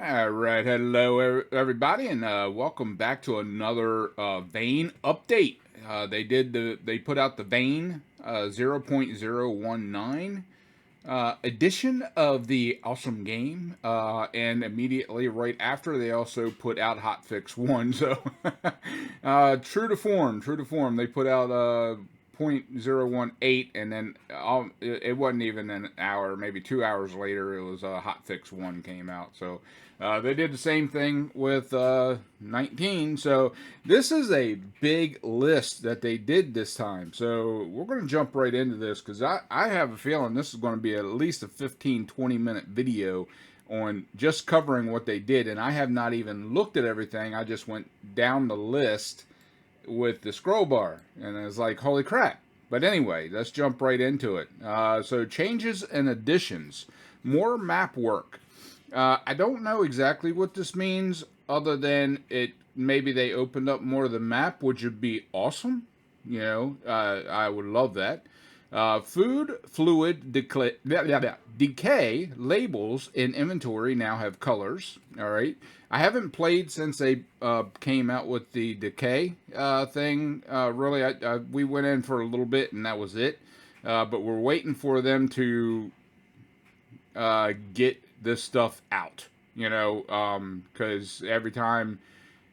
All right, hello everybody, and welcome back to another Vane update. They put out the Vane 0.019 edition of the awesome game, and immediately right after they also put out Hotfix 1. So true to form, they put out 0.018, and then it wasn't even an hour, maybe 2 hours later, it was Hotfix 1 came out. So they did the same thing with 19. So this is a big list that they did this time. So we're going to jump right into this because I have a feeling this is going to be at least a 15-20 minute video on just covering what they did. And I have not even looked at everything. I just went down the list with the scroll bar, and it's like, holy crap. But anyway, let's jump right into it. So changes and additions, more map work. I don't know exactly what this means, other than it maybe they opened up more of the map, which would be awesome. I would love that. Food, fluid, decay labels in inventory now have colors. All right. I haven't played since they came out with the decay thing. Really, we went in for a little bit and that was it. But we're waiting for them to get this stuff out. Because every time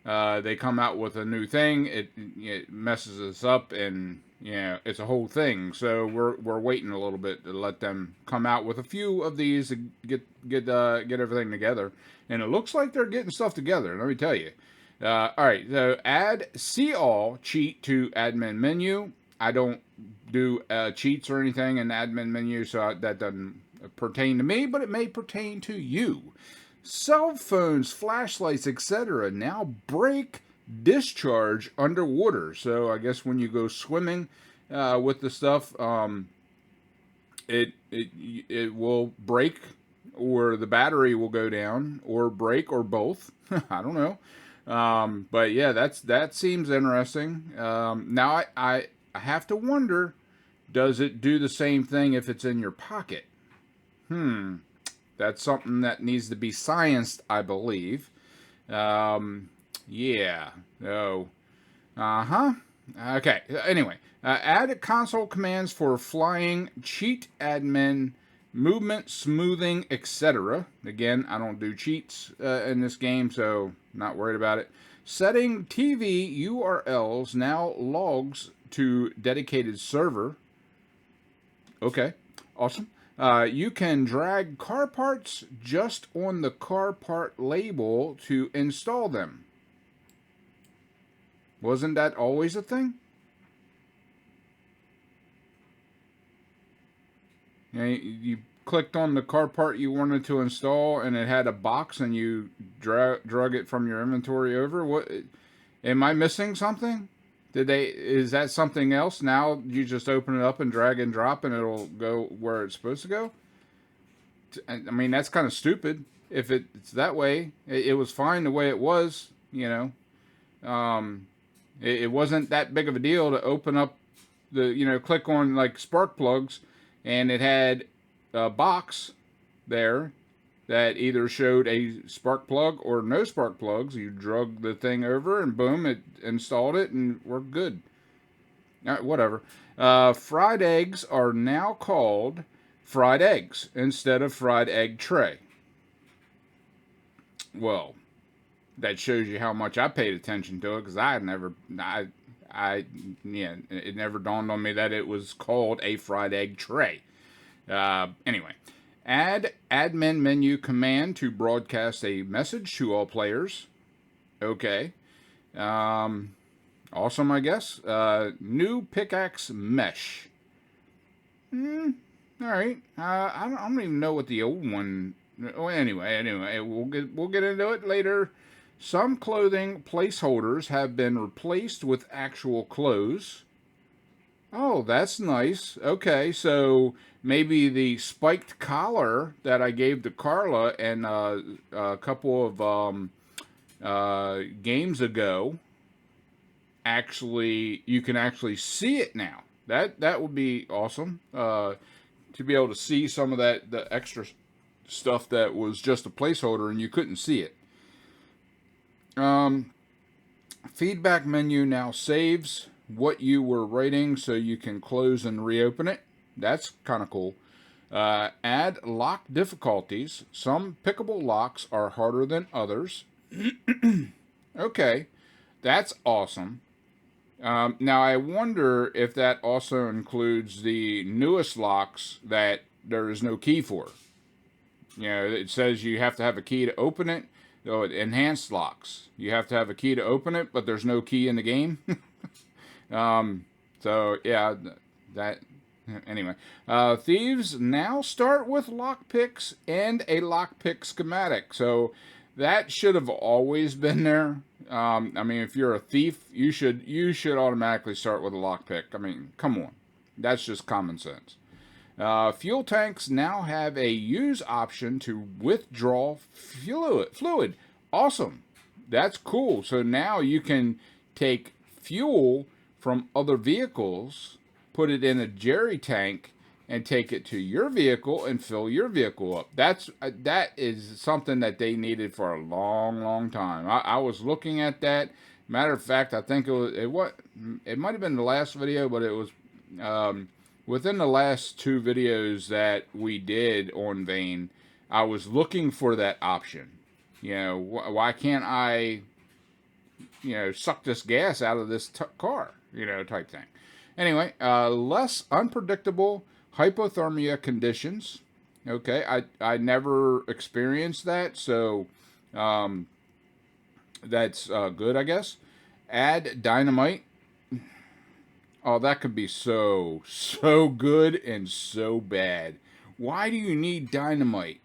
they come out with a new thing, it messes us up, and it's a whole thing. So we're waiting a little bit to let them come out with a few of these to get everything together. And it looks like they're getting stuff together. Let me tell you. All right, so add see all cheat to admin menu. I don't do cheats or anything in the admin menu, so that doesn't pertain to me, but it may pertain to you. Cell phones, flashlights, etc. now break discharge underwater. So I guess when you go swimming with the stuff, it will break, or the battery will go down, or break, or both. I don't know. But yeah, that seems interesting. Now I have to wonder, does it do the same thing if it's in your pocket? That's something that needs to be scienced, I believe. Yeah. Oh. Uh-huh. Okay. Anyway, add console commands for flying, cheat admin, movement, smoothing, etc. Again, I don't do cheats in this game, so not worried about it. Setting TV URLs now logs to dedicated server. Okay. Awesome. You can drag car parts just on the car part label to install them. Wasn't that always a thing? You clicked on the car part you wanted to install, and it had a box, and you drug it from your inventory over. What? Am I missing something? Is that something else? Now you just open it up and drag and drop, and it'll go where it's supposed to go? I mean, that's kind of stupid. If it's that way, it was fine the way it was. It wasn't that big of a deal to open up click on like spark plugs, and it had a box there that either showed a spark plug or no spark plugs. You drug the thing over, and boom, it installed it, and we're good. All right, whatever. Fried eggs are now called fried eggs instead of fried egg tray. Well, that shows you how much I paid attention to it, because it never dawned on me that it was called a fried egg tray. Anyway, add admin menu command to broadcast a message to all players. Okay. Awesome, I guess. New pickaxe mesh. All right. I don't even know what the old one. Oh, anyway, we'll get into it later. Some clothing placeholders have been replaced with actual clothes. Oh, that's nice. Okay, so maybe the spiked collar that I gave to Carla and a couple of games ago, actually, you can actually see it now. That would be awesome to be able to see some of the extra stuff that was just a placeholder and you couldn't see it. Feedback menu now saves what you were writing so you can close and reopen it. That's kind of cool. Add lock difficulties. Some pickable locks are harder than others. Okay, that's awesome. Now I wonder if that also includes the newest locks that there is no key for. You know, it says you have to have a key to open it. Oh, enhanced locks. You have to have a key to open it, but there's no key in the game. So yeah, that. Anyway, thieves now start with lockpicks and a lockpick schematic. So that should have always been there. I mean, if you're a thief, you should automatically start with a lockpick. I mean, come on, that's just common sense. Fuel tanks now have a use option to withdraw fluid. Awesome. That's cool. So now you can take fuel from other vehicles, put it in a jerry tank, and take it to your vehicle and fill your vehicle up. That is something that they needed for a long, long time. I was looking at that. Matter of fact, I think it might have been the last video, but it was within the last 2 videos that we did on Vane. I was looking for that option. You know, why can't I, suck this gas out of this car, type thing. Anyway, less unpredictable hypothermia conditions. Okay, I never experienced that, so that's good, I guess. Add dynamite. Oh, that could be so good and so bad. Why do you need dynamite?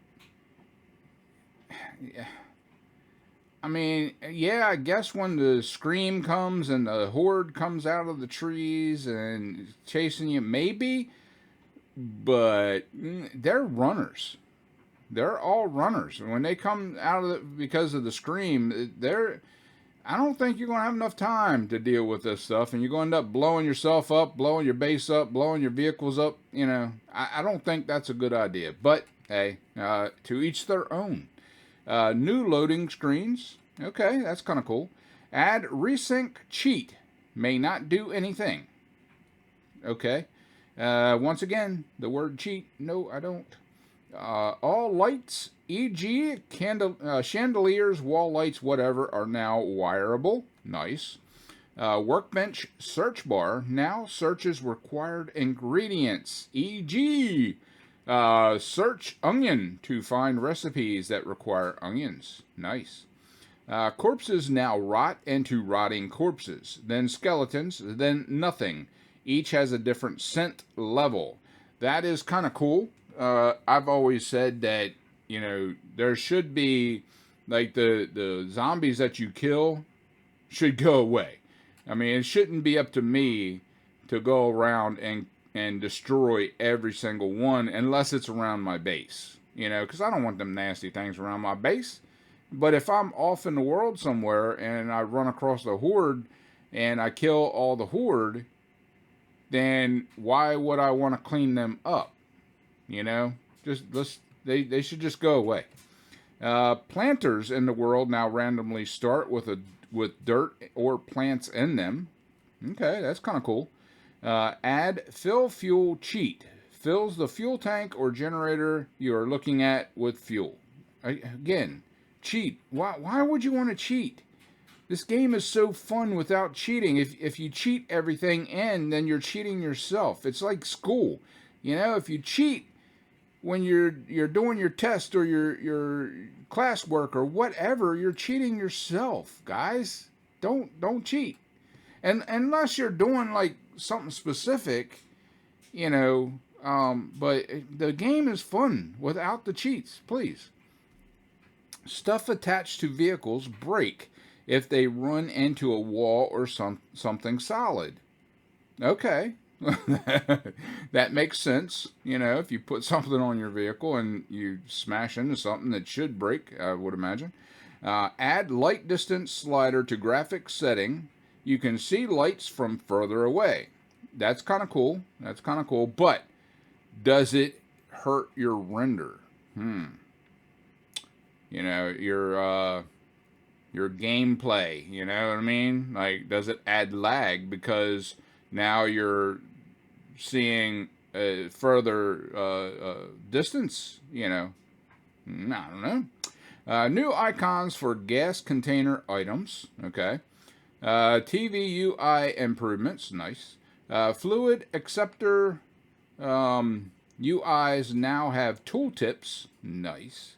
I mean, yeah, I guess when the scream comes and the horde comes out of the trees and chasing you, maybe. But they're runners. They're all runners. When they come out of it because of the scream, I don't think you're going to have enough time to deal with this stuff, and you're going to end up blowing yourself up, blowing your base up, blowing your vehicles up. I don't think that's a good idea. But hey, to each their own. New loading screens. Okay, that's kind of cool. Add resync cheat. May not do anything. Okay. Once again, the word cheat. No, I don't. All lights, e.g. chandeliers, wall lights, whatever, are now wireable. Nice. Workbench search bar now searches required ingredients, e.g. Search onion to find recipes that require onions. Nice. Corpses now rot into rotting corpses, then skeletons, then nothing. Each has a different scent level. That is kind of cool. I've always said that, there should be, like, the zombies that you kill should go away. I mean, it shouldn't be up to me to go around and destroy every single one unless it's around my base. Because I don't want them nasty things around my base. But if I'm off in the world somewhere and I run across the horde and I kill all the horde, then why would I want to clean them up? They should just go away. Planters in the world now randomly start with dirt or plants in them. Okay, that's kind of cool. Add fill fuel cheat. Fills the fuel tank or generator you are looking at with fuel. Again, cheat. Why would you want to cheat? This game is so fun without cheating. If you cheat everything in, then you're cheating yourself. It's like school. If you cheat when you're doing your test or your classwork or whatever, you're cheating yourself, guys. Don't cheat. And unless you're doing like something specific, but the game is fun without the cheats, please. Stuff attached to vehicles break if they run into a wall or something solid. Okay. That makes sense. If you put something on your vehicle and you smash into something that should break, I would imagine. Add light distance slider to graphics setting. You can see lights from further away. That's kind of cool. But does it hurt your render? your gameplay. You know what I mean? Like, does it add lag because now you're seeing further distance? I don't know. New icons for gas container items. Okay. TV UI improvements. Nice. Fluid acceptor UIs now have tooltips. Nice.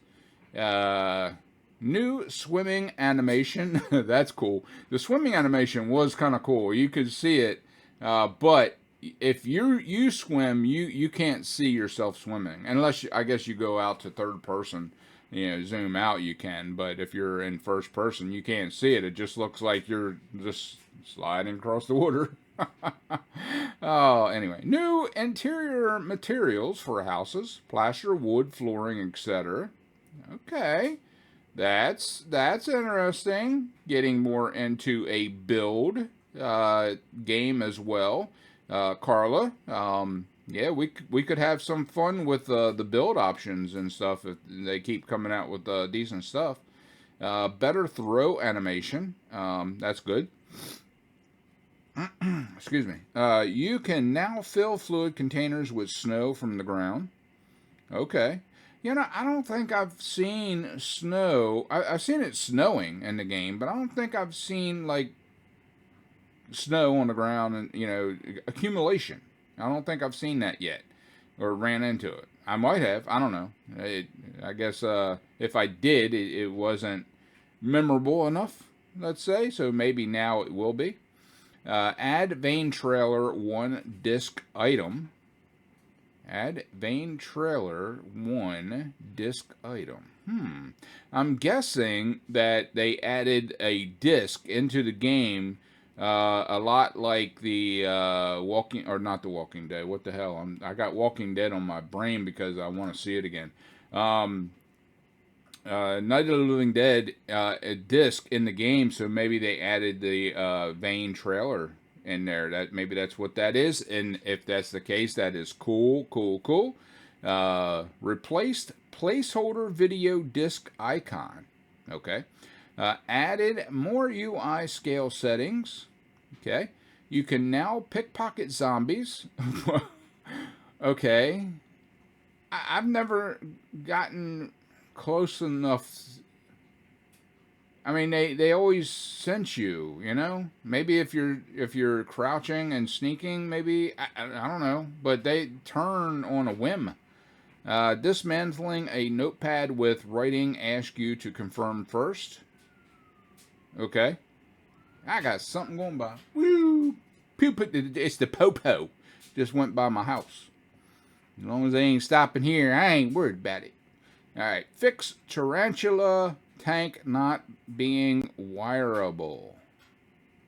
Uh, New swimming animation. That's cool. The swimming animation was kind of cool. You could see it, but if you swim, you can't see yourself swimming unless I guess you go out to third person. Zoom out you can, but if you're in first person, you can't see it. It just looks like you're just sliding across the water. Oh, anyway, new interior materials for houses: plaster, wood, flooring, etc. Okay. That's interesting. Getting more into a build game as well. Carla, yeah, we could have some fun with the build options and stuff if they keep coming out with decent stuff. Better throw animation. That's good. Excuse me. You can now fill fluid containers with snow from the ground. Okay. I don't think I've seen snow. I've seen it snowing in the game, but I don't think I've seen, like, snow on the ground and, accumulation. I don't think I've seen that yet or ran into it. I might have. I don't know. I guess if I did, it wasn't memorable enough, let's say, so maybe now it will be. Add vein trailer 1 disc item. Add vein trailer 1 disc item. I'm guessing that they added a disc into the game, a lot like the not the Walking Dead. What the hell? I got Walking Dead on my brain because I want to see it again. Night of the Living Dead, a disc in the game, so maybe they added the vein trailer in there. Maybe that's what that is, and if that's the case, that is cool. Replaced placeholder video disc icon. Okay. Added more UI scale settings. Okay. You can now pickpocket zombies. Okay. I've never gotten close enough. I mean, they always sense you, Maybe if you're crouching and sneaking, maybe I don't know, but they turn on a whim. Dismantling a notepad with writing, ask you to confirm first. Okay, I got something going by. Woo! It's the popo. Just went by my house. As long as they ain't stopping here, I ain't worried about it. All right, fix tarantula tank not being wireable.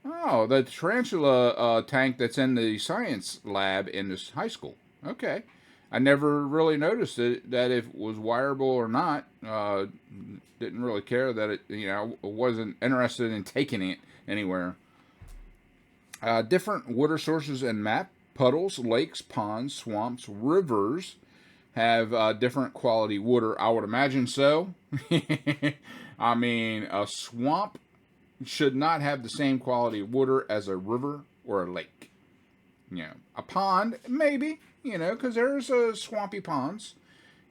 Oh, the tarantula tank that's in the science lab in this high school. Okay. I never really noticed that if it was wireable or not. Didn't really care that it, I wasn't interested in taking it anywhere. Different water sources and map. Puddles, lakes, ponds, swamps, rivers have different quality water. I would imagine so. I mean, a swamp should not have the same quality of water as a river or a lake. A pond, maybe, because there's swampy ponds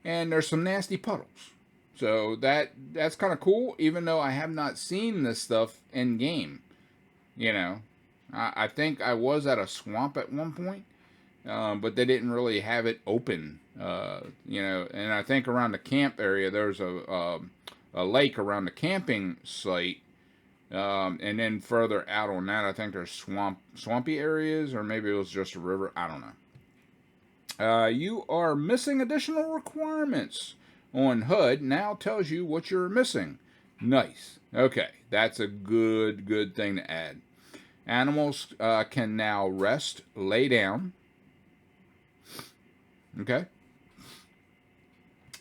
and there's some nasty puddles. So that's kind of cool, even though I have not seen this stuff in game. I think I was at a swamp at one point, but they didn't really have it open. And I think around the camp area there's a lake around the camping site, and then further out on that I think there's swampy areas, or maybe it was just a river. I don't know. You are missing additional requirements on HUD. Now tells you what you're missing. Nice. Okay, that's a good thing to add. Animals can now rest, lay down. Okay.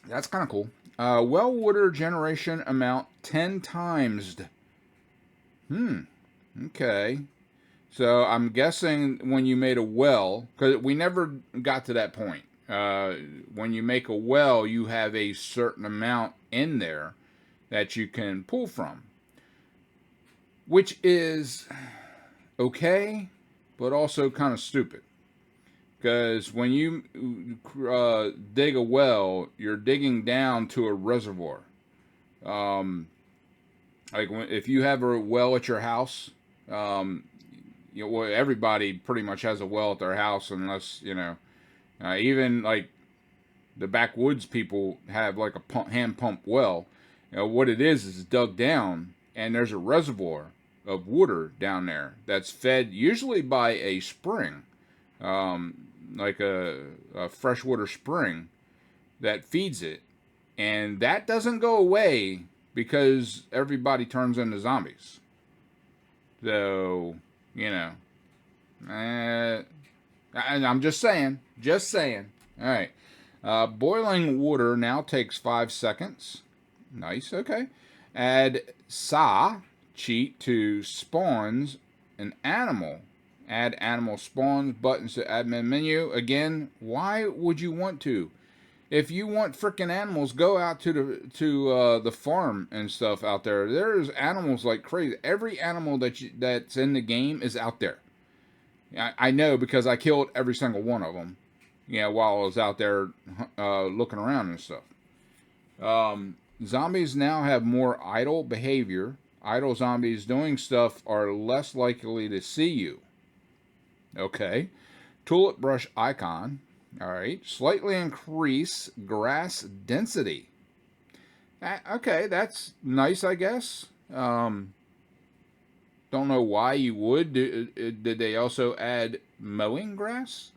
That's kind of cool. Well water generation amount 10 times. Okay. So I'm guessing when you made a well, because we never got to that point. When you make a well, you have a certain amount in there. that you can pull from, which is okay, but also kind of stupid. Because when you dig a well, you're digging down to a reservoir. Um, if you have a well at your house, um, well, everybody pretty much has a well at their house, unless even like the backwoods people have like a hand pump well. What it is dug down, and there's a reservoir of water down there that's fed usually by a spring, like a freshwater spring that feeds it, and that doesn't go away because everybody turns into zombies. So, and I'm just saying. All right. Boiling water now takes 5 seconds. Nice, okay. Add sa cheat to spawns an animal. Add animal spawns buttons to admin menu. Again, why would you want to? If you want freaking animals, go out to the farm and stuff out there. There's animals like crazy. Every animal that's in the game is out there. I know because I killed every single one of them. While I was out there looking around and stuff. Zombies now have more idle behavior. Idle zombies doing stuff are less likely to see you. Okay. Tulip brush icon. All right. Slightly increase grass density. Okay, that's nice, I guess. Don't know why you would. Did they also add mowing grass?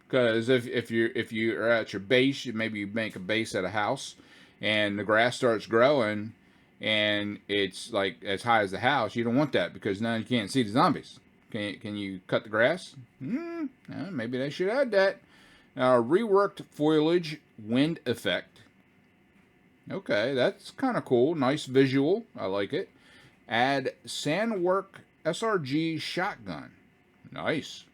Because if you are at your base, maybe you make a base at a house, and the grass starts growing, and it's like as high as the house. You don't want that because now you can't see the zombies. Can you cut the grass? Maybe they should add that. Reworked foliage wind effect. Okay, that's kind of cool. Nice visual. I like it. Add sandwork SRG shotgun. Nice.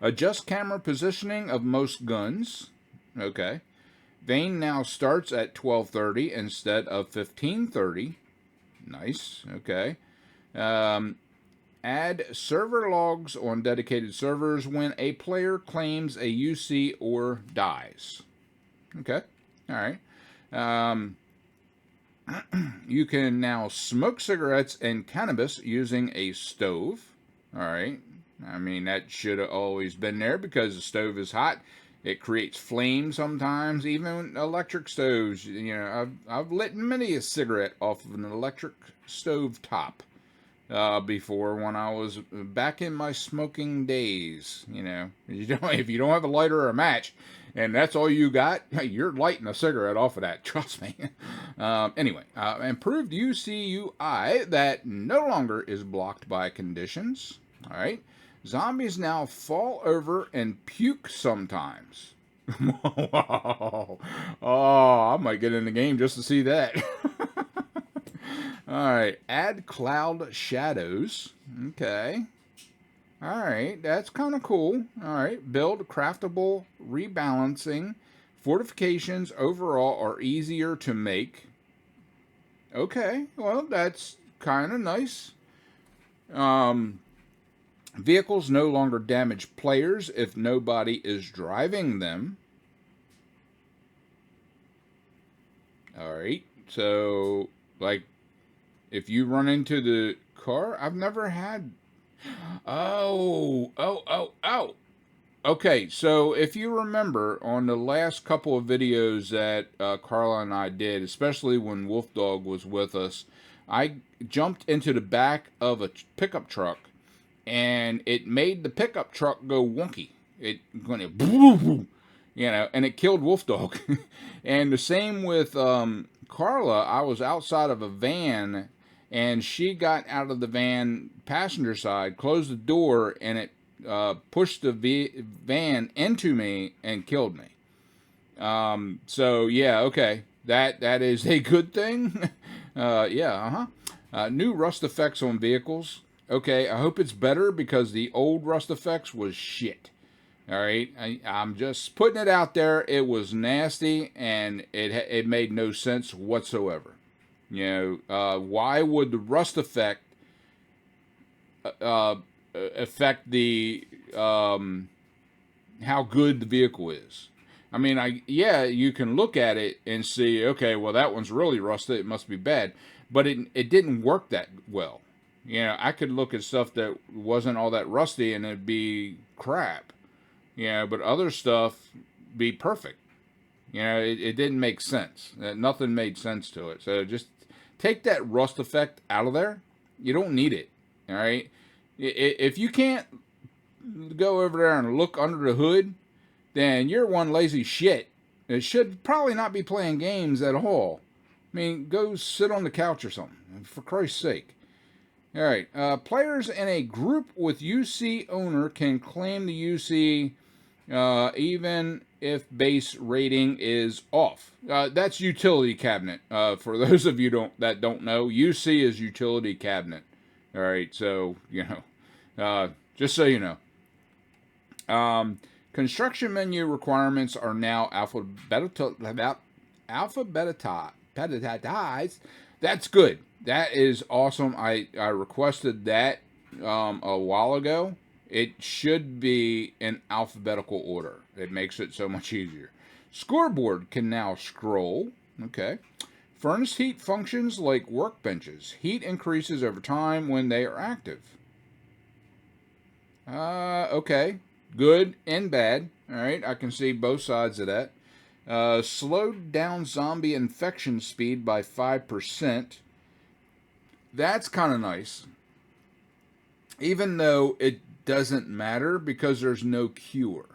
Adjust camera positioning of most guns. Okay. Vein now starts at 12:30 instead of 15:30. Nice. Okay. Add server logs on dedicated servers when a player claims a UC or dies. Okay. All right. You can now smoke cigarettes and cannabis using a stove. All right. I mean, that should have always been there because the stove is hot. It creates flame sometimes, even electric stoves. I've lit many a cigarette off of an electric stove top before when I was back in my smoking days. If you don't have a lighter or a match, and that's all you got, you're lighting a cigarette off of that. Trust me. Anyway, improved UCUI that no longer is blocked by conditions. All right. Zombies now fall over and puke sometimes. Oh, I might get in the game just to see that. All right. Add cloud shadows. Okay. All right. That's kind of cool. All right. Build craftable rebalancing. Fortifications overall are easier to make. Okay. Well, that's kind of nice. Vehicles no longer damage players if nobody is driving them. All right. So, like, if you run into the car, I've never had. Oh. Okay, so if you remember on the last couple of videos that Carla and I did, especially when Wolf Dog was with us, I jumped into the back of a pickup truck, and it made the pickup truck go wonky. It went, and it killed Wolf Dog. And the same with Carla. I was outside of a van, and she got out of the van passenger side, closed the door, and it pushed the van into me and killed me. So yeah, okay, that is a good thing. New rust effects on vehicles. Okay, I hope it's better because the old rust effects was shit. All right, I'm just putting it out there. It was nasty, and it made no sense whatsoever. Why would the rust effect affect the how good the vehicle is? I mean, yeah, you can look at it and see, okay, well that one's really rusted. It must be bad, but it didn't work that well. I could look at stuff that wasn't all that rusty and it'd be crap. But other stuff be perfect. It didn't make sense. Nothing made sense to it. So just take that rust effect out of there. You don't need it. All right. If you can't go over there and look under the hood, then you're one lazy shit. It should probably not be playing games at all. I mean, go sit on the couch or something, for Christ's sake. All right. Players in a group with UC owner can claim the UC even if base rating is off. That's utility cabinet. For those of you that don't know, UC is utility cabinet. All right. So, just so you know. Construction menu requirements are now alphabetized. That's good. That is awesome. I requested that a while ago. It should be in alphabetical order. It makes it so much easier. Scoreboard can now scroll. Okay. Furnace heat functions like workbenches. Heat increases over time when they are active. Okay. Good and bad. All right. I can see both sides of that. Slowed down zombie infection speed by 5%. That's kind of nice. Even though it doesn't matter because there's no cure.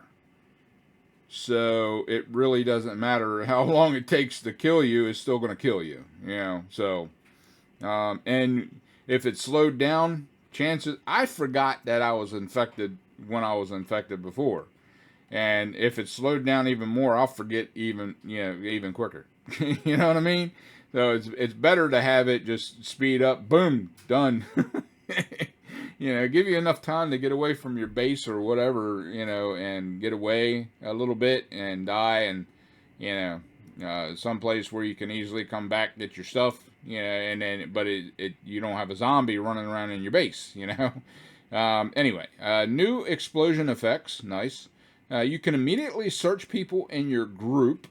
So it really doesn't matter how long it takes to kill you, it's still going to kill you. So, and if it's slowed down, chances, I forgot that I was infected when I was infected before. And if it's slowed down even more, I'll forget even quicker. You know what I mean? So it's better to have it just speed up, boom, done. Give you enough time to get away from your base or whatever, and get away a little bit and die, and someplace where you can easily come back, get your stuff, and then but you don't have a zombie running around in your base, Anyway, new explosion effects, nice. You can immediately search people in your group.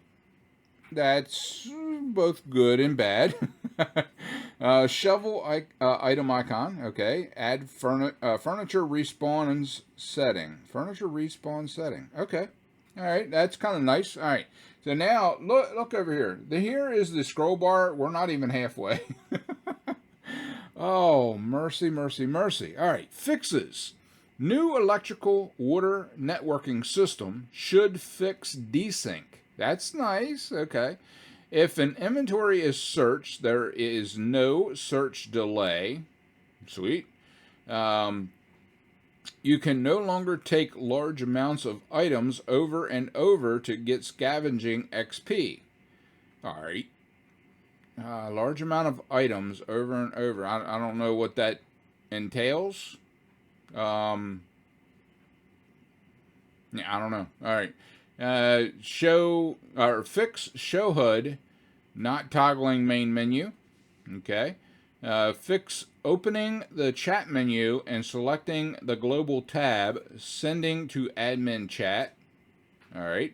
That's both good and bad. Shovel item icon. Okay. Add furniture respawns setting. Furniture respawn setting. Okay. All right. That's kind of nice. All right. So now look over here. Here is the scroll bar. We're not even halfway. Oh, mercy, mercy, mercy. All right. Fixes. New electrical water networking system should fix desync. That's nice. Okay. If an inventory is searched, there is no search delay. Sweet. You can no longer take large amounts of items over and over to get scavenging XP. All right. Large amount of items over and over. I don't know what that entails. Yeah, I don't know. All right. Fix show HUD not toggling main menu. Okay. Fix opening the chat menu and selecting the global tab, sending to admin chat. All right.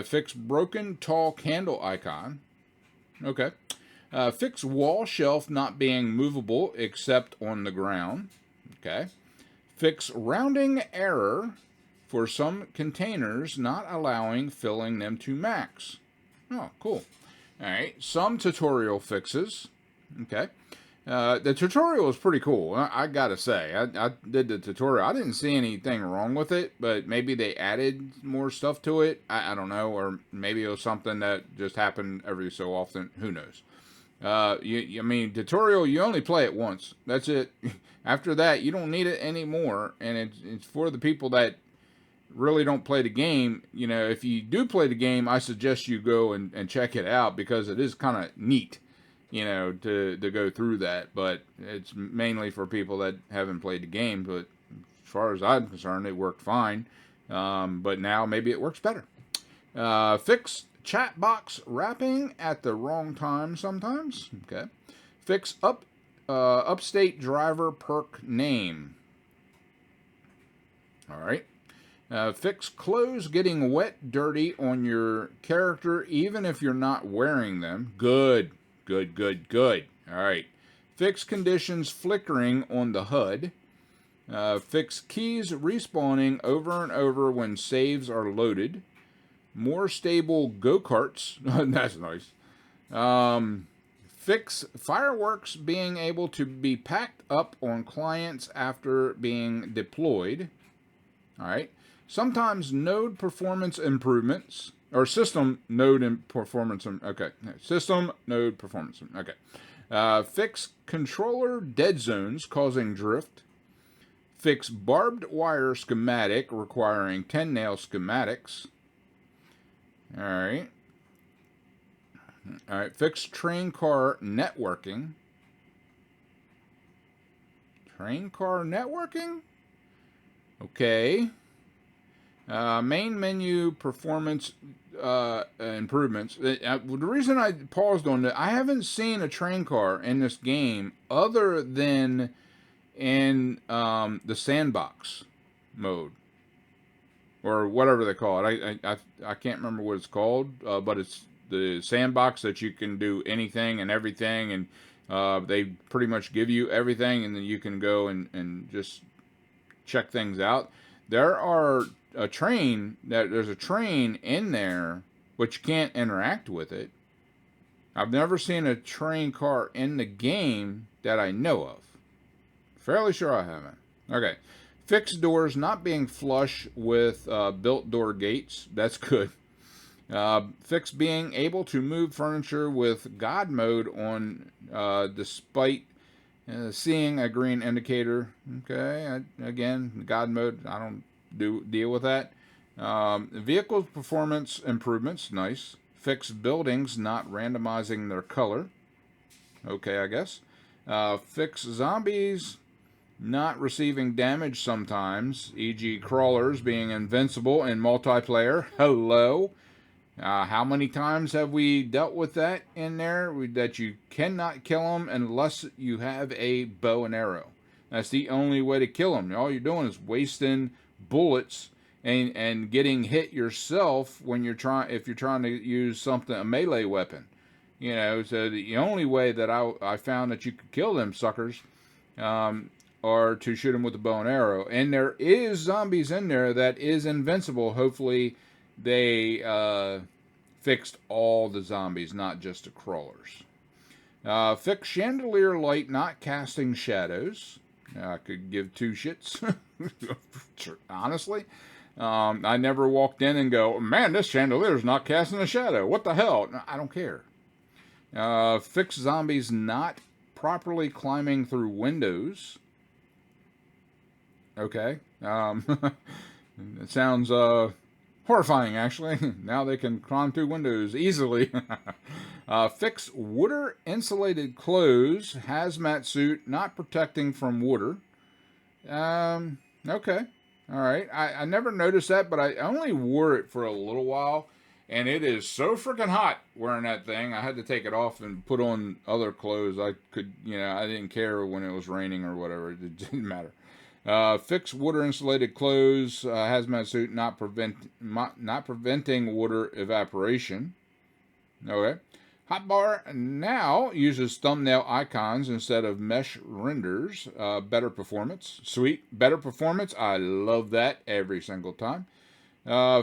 Fix broken tall candle icon. Okay. Fix wall shelf not being movable except on the ground. Okay. Fix rounding error for some containers, not allowing filling them to max. Oh, cool. All right. Some tutorial fixes. Okay. The tutorial is pretty cool. I gotta say, I did the tutorial. I didn't see anything wrong with it, but maybe they added more stuff to it. I don't know, or maybe it was something that just happened every so often. Who knows? I mean, tutorial, you only play it once. That's it. After that, you don't need it anymore, and it's for the people that really don't play the game. If you do play the game, I suggest you go and check it out, because it is kind of neat, to go through that. But it's mainly for people that haven't played the game. But as far as I'm concerned, it worked fine. But now maybe it works better. Fix chat box wrapping at the wrong time sometimes. Okay. Fix upstate driver perk name. All right. Fix clothes getting wet, dirty on your character, even if you're not wearing them. Good, good, good, good. All right. Fix conditions flickering on the HUD. Fix keys respawning over and over when saves are loaded. More stable go-karts. That's nice. Fix fireworks being able to be packed up on clients after being deployed. All right. Sometimes node performance improvements or system node performance. Okay. System node performance. Okay. Fix controller dead zones causing drift. Fix barbed wire schematic requiring 10 nail schematics. All right. All right. Fix train car networking. Train car networking? Okay. Main menu performance improvements. The reason I paused on that, I haven't seen a train car in this game other than in the sandbox mode or whatever they call it. I can't remember what it's called, but it's the sandbox that you can do anything and everything, and they pretty much give you everything, and then you can go and just check things out. There's a train in there, but you can't interact with it. I've never seen a train car in the game that I know of. Fairly sure I haven't. Okay. Fix doors not being flush with built door gates. That's good. Fix being able to move furniture with God mode on despite seeing a green indicator. Okay. Again, God mode, I don't deal with that. Vehicle performance improvements. Nice. Fix buildings not randomizing their color. Okay, I guess. Fix zombies not receiving damage sometimes, e.g. crawlers being invincible in multiplayer. Hello. How many times have we dealt with that in there? That you cannot kill them unless you have a bow and arrow. That's the only way to kill them. All you're doing is wasting bullets and getting hit yourself when if you're trying to use something, a melee weapon. You know, so the only way that I found that you could kill them suckers are to shoot them with a bow and arrow. And there is zombies in there that is invincible. Hopefully they fixed all the zombies, not just the crawlers. Fix chandelier light not casting shadows. I could give two shits. Honestly. I never walked in and go, man, this chandelier is not casting a shadow. What the hell? I don't care. Fix zombies not properly climbing through windows. Okay. It sounds horrifying, actually. Now they can climb through windows easily. Fix water insulated clothes, hazmat suit not protecting from water. Okay. All right. I never noticed that, but I only wore it for a little while. And it is so freaking hot wearing that thing. I had to take it off and put on other clothes. I didn't care when it was raining or whatever. It didn't matter. Fix water insulated clothes, hazmat suit not preventing water evaporation. Okay. Hotbar now uses thumbnail icons instead of mesh renders. Better performance. Sweet. Better performance. I love that every single time.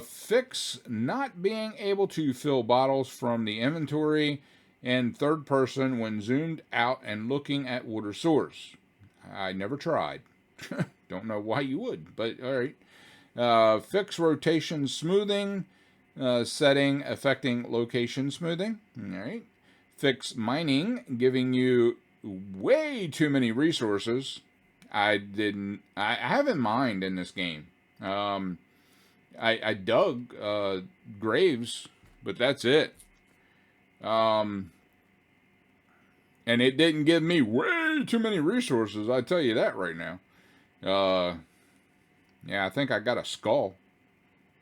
Fix not being able to fill bottles from the inventory in third person when zoomed out and looking at water source. I never tried. Don't know why you would, but all right. Fix rotation smoothing setting affecting location smoothing. All right. Fix mining giving you way too many resources. I haven't mined in this game. I dug graves, but that's it. And it didn't give me way too many resources. I tell you that right now. Yeah, I think I got a skull.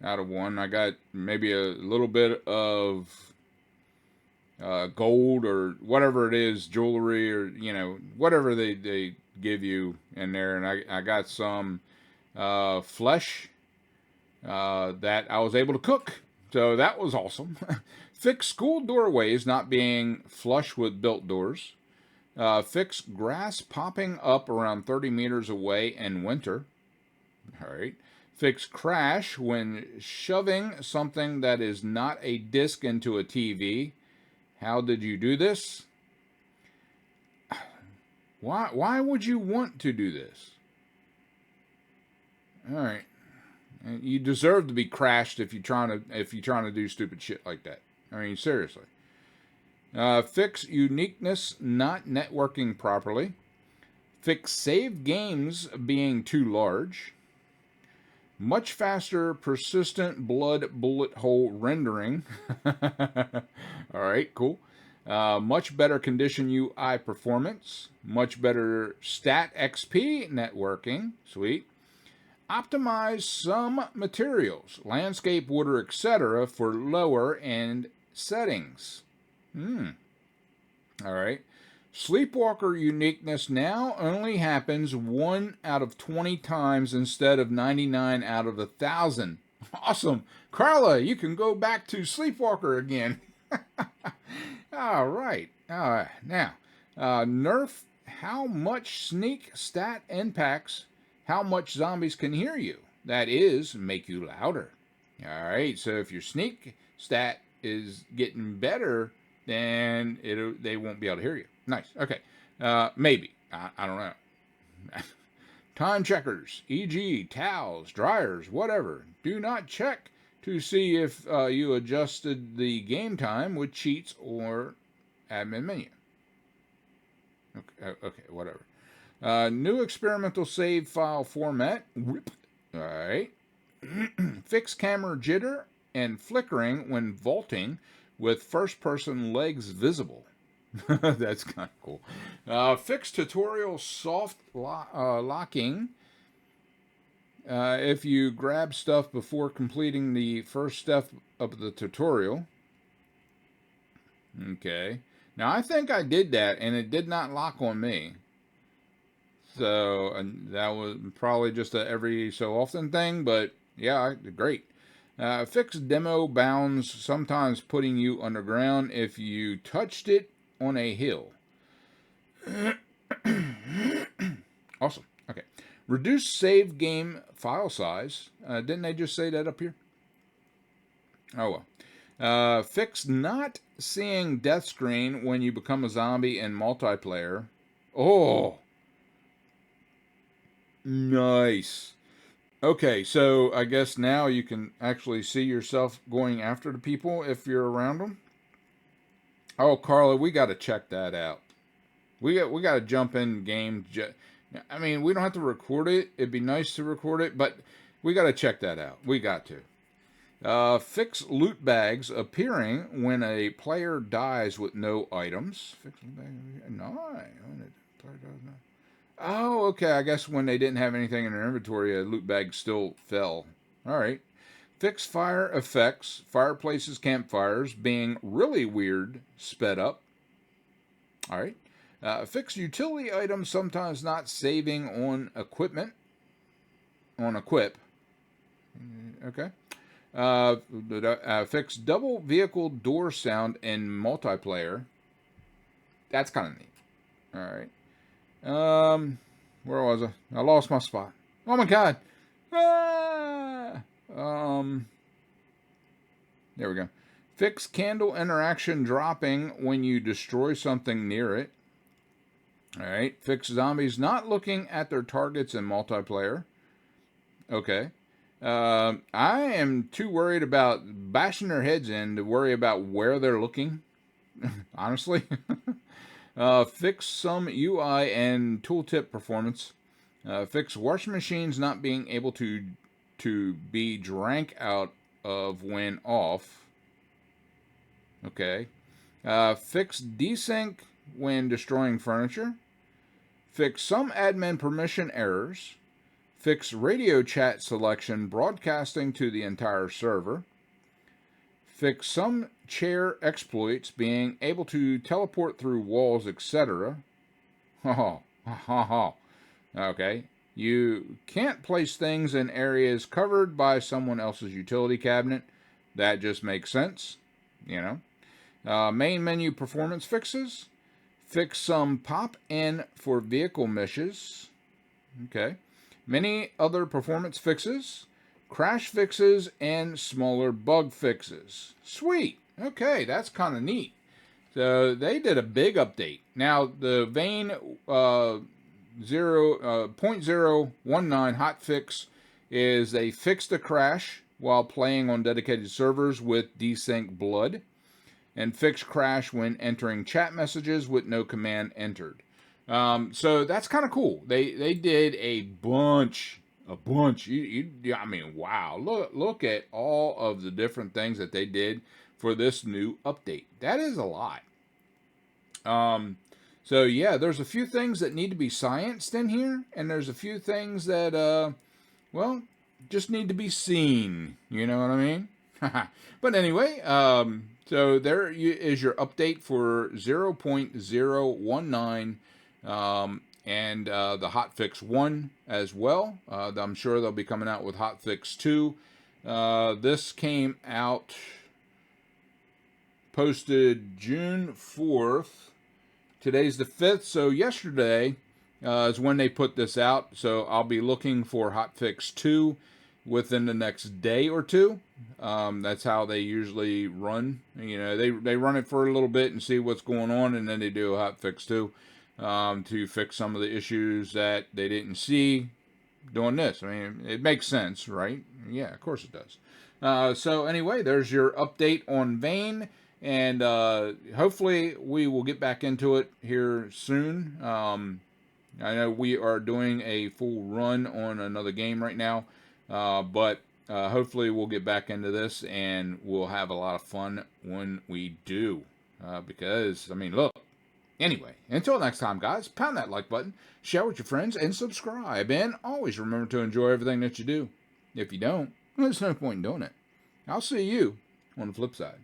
out of 1. I got maybe a little bit of gold or whatever it is, jewelry or, whatever they give you in there. And I got some flesh that I was able to cook. So that was awesome. Fix school doorways not being flush with built doors. Fix grass popping up around 30 meters away in winter. All right. Fix crash when shoving something that is not a disc into a TV. How did you do this? Why would you want to do this? All right. You deserve to be crashed if you're trying to do stupid shit like that. I mean, seriously. Fix uniqueness not networking properly. Fix save games being too large. Much faster persistent blood bullet hole rendering. All right, cool. Much better condition UI performance. Much better stat XP networking. Sweet. Optimize some materials, landscape, water, etc. for lower end settings. All right. Sleepwalker uniqueness now only happens 1 out of 20 times instead of 99 out of 1,000. Awesome. Carla, you can go back to Sleepwalker again. All right. Now, nerf how much sneak stat impacts how much zombies can hear you. That is, make you louder. All right. So if your sneak stat is getting better, then they won't be able to hear you. Nice. Okay. Maybe. I don't know. Time checkers, e.g. towels, dryers, whatever. Do not check to see if you adjusted the game time with cheats or admin menu. Okay, whatever. New experimental save file format. Whip. All right. Fix camera jitter and flickering when vaulting with first-person legs visible. That's kind of cool. Fix tutorial soft locking. If you grab stuff before completing the first step of the tutorial. Okay. Now, I think I did that, and it did not lock on me. So, that was probably just a every so often thing, but yeah, great. Fix demo bounds, sometimes putting you underground if you touched it on a hill. Awesome. Okay. Reduce save game file size. Didn't they just say that up here? Oh well. Fix not seeing death screen when you become a zombie in multiplayer. Oh, nice. Okay, so I guess now you can actually see yourself going after the people if you're around them. Oh, Carla, we got to check that out. We got to jump in game. I mean, we don't have to record it. It'd be nice to record it, but we got to check that out. We got to. Fix loot bags appearing when a player dies with no items. Fix loot bags. No. Oh, okay. I guess when they didn't have anything in their inventory, a loot bag still fell. All right. Fix fire effects, fireplaces, campfires being really weird, sped up. All right. Fix utility items sometimes not saving on equipment. On equip. Okay. Fix double vehicle door sound in multiplayer. That's kind of neat. All right. Where was I? I lost my spot. Oh my god. Ah! There we go. Fix candle interaction dropping when you destroy something near it. All right. Fix zombies not looking at their targets in multiplayer. Okay. I am too worried about bashing their heads in to worry about where they're looking. Honestly. Fix some UI and tooltip performance. Fix washing machines not being able to be drank out of when off. Okay. Fix desync when destroying furniture. Fix some admin permission errors. Fix radio chat selection broadcasting to the entire server. Fix some chair exploits, being able to teleport through walls, etc. Ha ha. Okay. You can't place things in areas covered by someone else's utility cabinet. That just makes sense, you know. Main menu performance fixes. Fix some pop-in for vehicle mishes. Okay. Many other performance fixes. Crash fixes and smaller bug fixes. Sweet. Okay, that's kind of neat. So they did a big update. Now the Vane 0.019 hotfix is they fixed a crash while playing on dedicated servers with desync blood, and fixed crash when entering chat messages with no command entered. So that's kind of cool. They did a bunch. I mean, wow! Look at all of the different things that they did for this new update. That is a lot. So yeah, there's a few things that need to be scienced in here, and there's a few things that well, just need to be seen. You know what I mean? But anyway, so there is your update for 0.019. And the hotfix 1 as well. I'm sure they'll be coming out with hotfix 2. This came out, posted June 4th. Today's the 5th, so yesterday is when they put this out. So I'll be looking for hotfix 2 within the next day or two. That's how they usually run. You know, they run it for a little bit and see what's going on, and then they do a hotfix 2. To fix some of the issues that they didn't see doing this. I mean, it makes sense, right? Yeah, of course it does. So anyway, there's your update on Vane, and hopefully we will get back into it here soon. I know we are doing a full run on another game right now, but hopefully we'll get back into this, and we'll have a lot of fun when we do. Because, I mean, look. Anyway, until next time, guys, pound that like button, share with your friends, and subscribe. And always remember to enjoy everything that you do. If you don't, there's no point in doing it. I'll see you on the flip side.